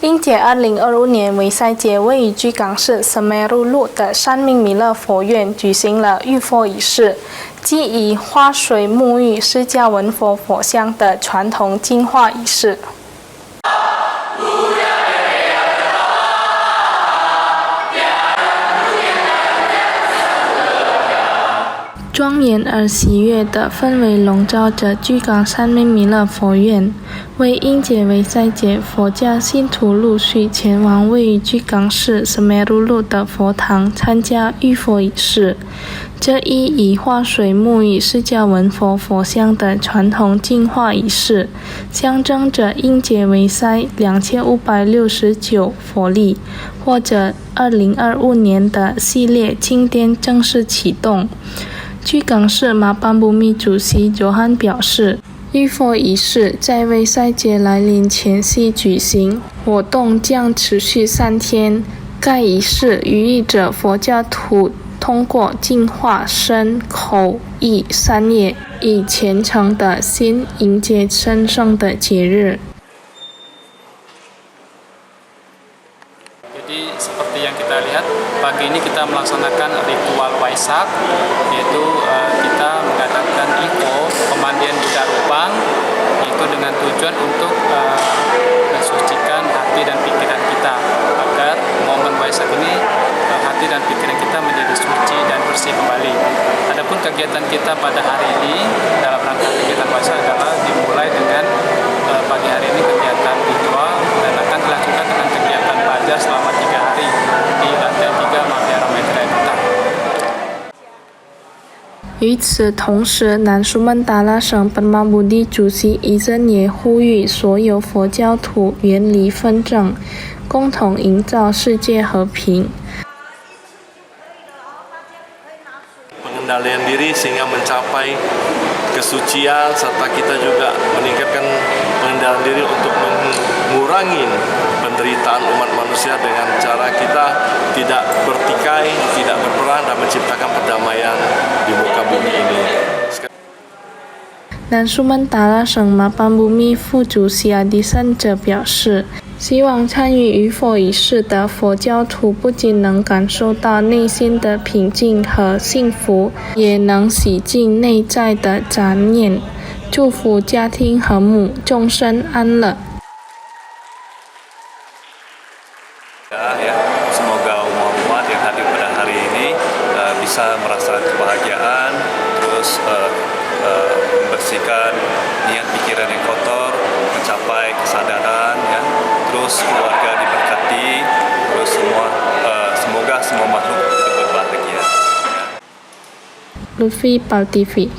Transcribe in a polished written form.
应节2025年维赛节位于居港市 Semeru 路的山明弥勒佛院举行了浴佛仪式，即以花水沐浴释迦文佛佛像的传统净化仪式。庄严而喜悦的氛围笼罩着居港山明弥勒佛院。为应节维赛节，佛教信徒陆续前往位于居港市 Semeru 路的佛堂参加浴佛仪式。这一以化水沐浴释迦文佛佛像的传统净化仪式，象征着应节维赛2569佛历，或者2025年的系列庆典正式启动。居港市马班布密主席约翰表示，浴佛仪式在维赛节来临前夕举行，活动将持续3天。该仪式寓意着佛教徒通过净化身、口、意3业，以虔诚的心迎接神圣的节日。Jadi seperti yang kita lihat, pagi ini kita melaksanakan ritual Waisak, yaitu kita mengadakan IFO, pemandian Buddha Rupang, itu dengan tujuan untuk mensucikan hati dan pikiran kita, agar momen Waisak ini hati dan pikiran kita menjadi suci dan bersih kembali. Adapun kegiatan kita pada hari ini dalam rangka kegiatan Waisak adalah dimulai dengan pagi hari ini kegiatan ritual dan akan dilanjutkan dengan kegiatan belajar selama 3 hari di lantai 3 Mutiara Maitreya Duta。与此同时，南苏门答腊省本马布地主席伊森也呼吁所有佛教徒远离纷争，共同营造世界和平。Pengendalian diri sehingga mencapai kesucian, serta kita juga meningkatkan pengendalian diri untuk mengurangi penderitaan umat manusia dengan cara kita tidak bertikai, tidak berperang, dan menciptakan perdamaian di muka bumi ini. 南苏门答腊省马班布密副主席阿迪森则表示，希望参与浴佛仪式的佛教徒不仅能感受到内心的平静和幸福，也能洗净内在的杂念，祝福家庭和睦，众生安乐。Semoga umat yang hadir pada hari ini bisa merasakan kebahagiaan, terus membersihkan niat pikiran yang kotor, mencapai kesadaran, ya. Terus keluarga diberkati, terus semoga semua makhluk berbahagia. Lutfi Pal TV